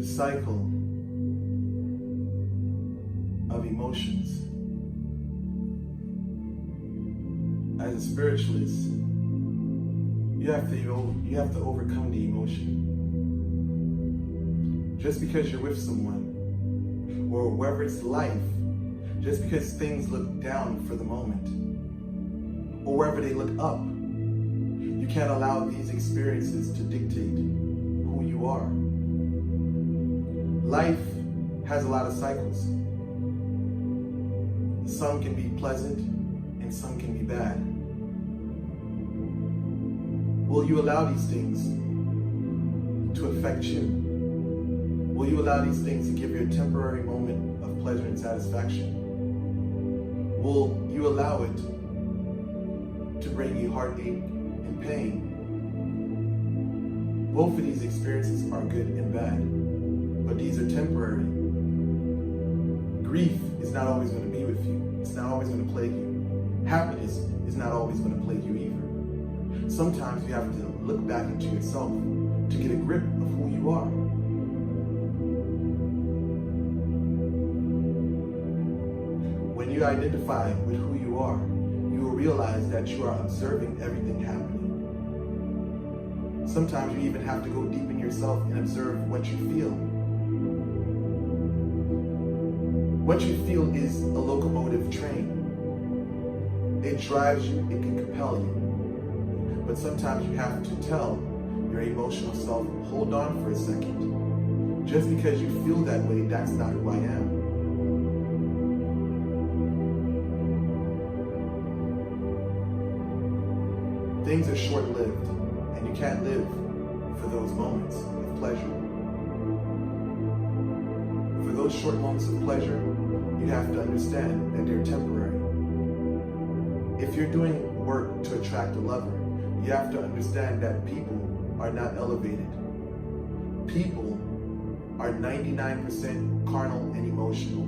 the cycle of emotions. As a spiritualist, you have to overcome the emotion. Just because you're with someone, or whether it's life, just because things look down for the moment, or wherever they look up, you can't allow these experiences to dictate who you are. Life has a lot of cycles. Some can be pleasant and some can be bad. Will you allow these things to affect you? Will you allow these things to give you a temporary moment of pleasure and satisfaction? Will you allow it to bring you heartache and pain? Both of these experiences are good and bad, but these are temporary. Grief is not always going to be with you. It's not always going to plague you. Happiness is not always going to plague you either. Sometimes you have to look back into yourself to get a grip of who you are. When you identify with who you are, you will realize that you are observing everything happening. Sometimes you even have to go deep in yourself and observe what you feel. What you feel is a locomotive train. It drives you, it can compel you. But sometimes you have to tell your emotional self, hold on for a second. Just because you feel that way, that's not who I am. Things are short-lived, and you can't live for those moments of pleasure. For those short moments of pleasure, you have to understand that they're temporary. If you're doing work to attract a lover, you have to understand that people are not elevated. People are 99% carnal and emotional.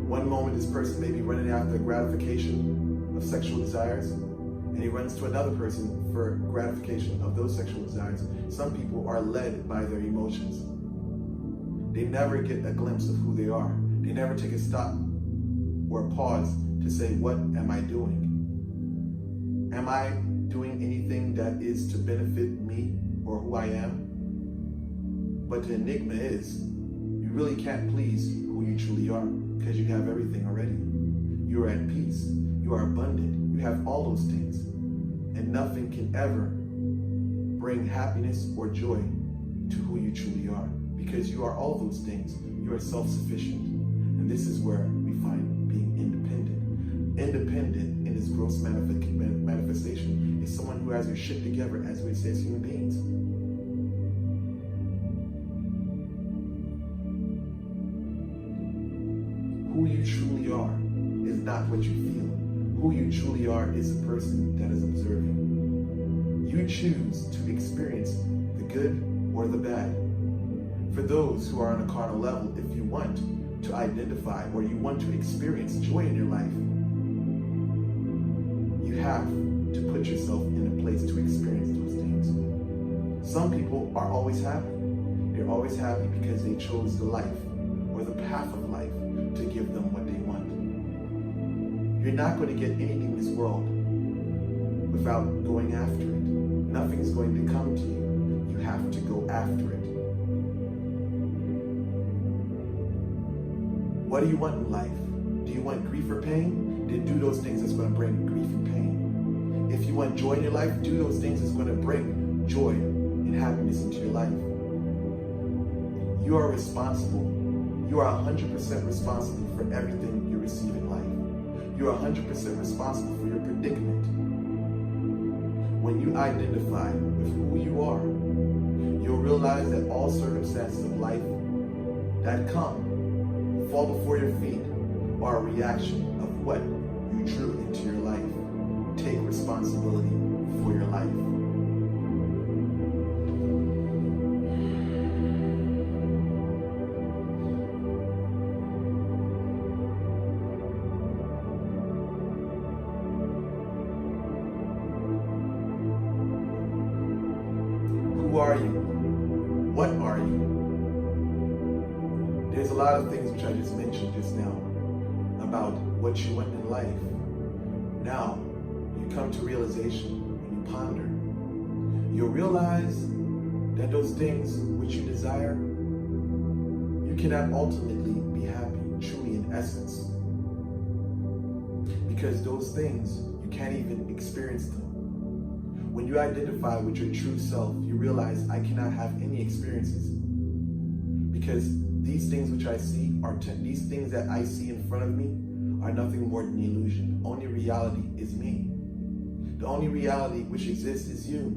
One moment this person may be running after gratification of sexual desires, and he runs to another person for gratification of those sexual desires. Some people are led by their emotions. They never get a glimpse of who they are. They never take a stop or a pause to say, what am I doing? Am I doing anything that is to benefit me or who I am? But the enigma is, you really can't please who you truly are because you have everything already. You are at peace. You are abundant. You have all those things. And nothing can ever bring happiness or joy to who you truly are because you are all those things. You are self-sufficient. And this is where we find being independent. Independent in its gross manifestation is someone who has their shit together, as we say as human beings. Who you truly are is not what you feel. Who you truly are is a person that is observing. You choose to experience the good or the bad. For those who are on a carnal level, if you want to identify or you want to experience joy in your life, you have to put yourself in a place to experience those things. Some people are always happy. They're always happy because they chose the life or the path of life to give them what they want. You're not going to get anything in this world without going after it. Nothing's going to come to you. You have to go after it. What do you want in life? Do you want grief or pain? Then do those things that's going to bring grief and pain. If you want joy in your life, do those things that's going to bring joy and happiness into your life. You are responsible. You are 100% responsible for everything you receive in life. You are 100% responsible for your predicament. When you identify with who you are, you'll realize that all circumstances of life that come, fall before your feet, are a reaction of what you drew into your life. Take responsibility for your life. Who are you? What are you? There's a lot of things which I just mentioned just now about what you want in life. Now, you come to realization and you ponder. You'll realize that those things which you desire, you cannot ultimately be happy, truly in essence. Because those things, you can't even experience them. When you identify with your true self, you realize I cannot have any experiences. Because these things which I see these things that I see in front of me are nothing more than illusion. Only reality is me. The only reality which exists is you.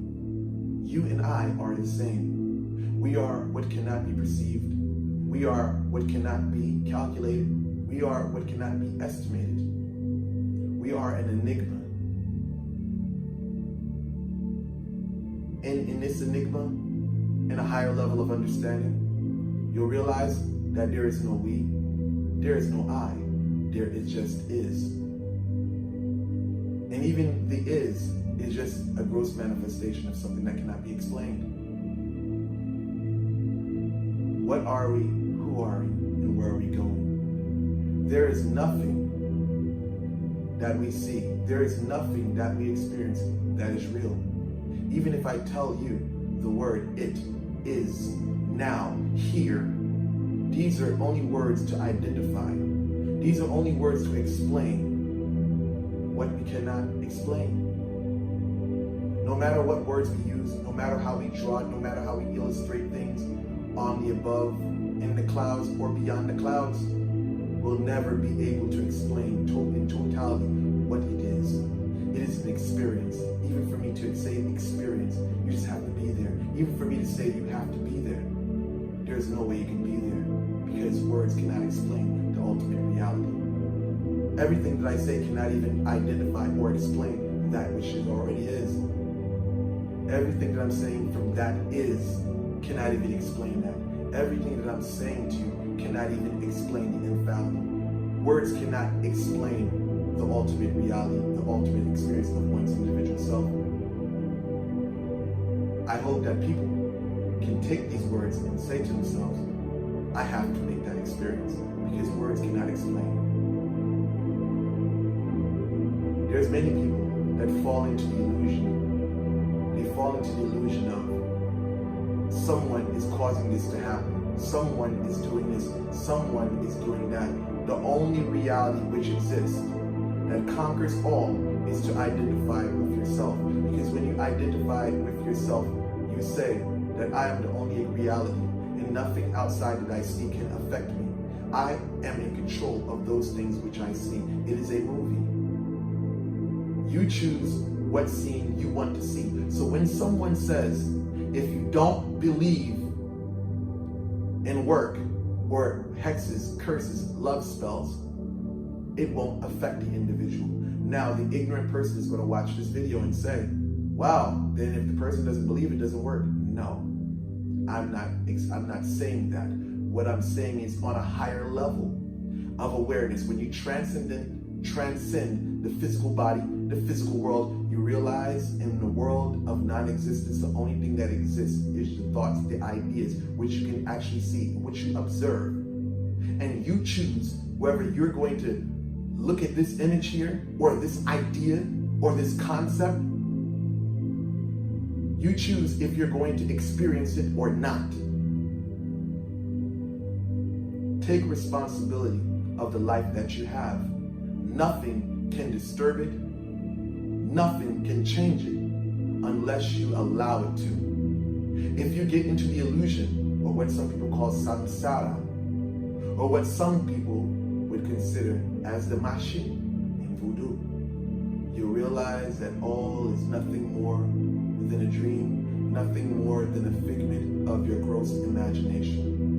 You and I are the same. We are what cannot be perceived. We are what cannot be calculated. We are what cannot be estimated. We are an enigma. And in this enigma, in a higher level of understanding, you'll realize that there is no we, there is no I, there is just is. And even the is just a gross manifestation of something that cannot be explained. What are we, who are we, and where are we going? There is nothing that we see, there is nothing that we experience that is real. Even if I tell you the word it is now here, these are only words to identify. These are only words to explain what we cannot explain. No matter what words we use, no matter how we draw it, no matter how we illustrate things on the above, in the clouds, or beyond the clouds, we'll never be able to explain in totality what it is. It is an experience. Even for me to say experience, you just have to be there. Even for me to say you have to be there, there's no way you can be there because words cannot explain the ultimate reality. Everything that I say cannot even identify or explain that which it already is. Everything that I'm saying from that is cannot even explain that. Everything that I'm saying to you cannot even explain the infallible. Words cannot explain the ultimate reality, the ultimate experience of one's individual self. I hope that people can take these words and say to themselves, I have to make that experience because words cannot explain. There's many people that fall into the illusion. They fall into the illusion of someone is causing this to happen. Someone is doing this. Someone is doing that. The only reality which exists that conquers all is to identify with yourself. Because when you identify with yourself, you say that I am the only reality and nothing outside that I see can affect me. I am in control of those things which I see. It is a movie. You choose what scene you want to see. So when someone says, if you don't believe in work or hexes, curses, love spells, it won't affect the individual. Now, the ignorant person is going to watch this video and say, wow, then if the person doesn't believe it doesn't work. No, I'm not saying that. What I'm saying is on a higher level of awareness. When you transcend the physical body, the physical world, you realize in the world of non-existence, the only thing that exists is the thoughts, the ideas, which you can actually see, which you observe. And you choose whether you're going to look at this image here, or this idea, or this concept. You choose if you're going to experience it or not. Take responsibility of the life that you have. Nothing can disturb it. Nothing can change it unless you allow it to. If you get into the illusion, or what some people call samsara, or what some people would consider as the mashi in voodoo, you realize that all is nothing more than a dream, nothing more than a figment of your gross imagination.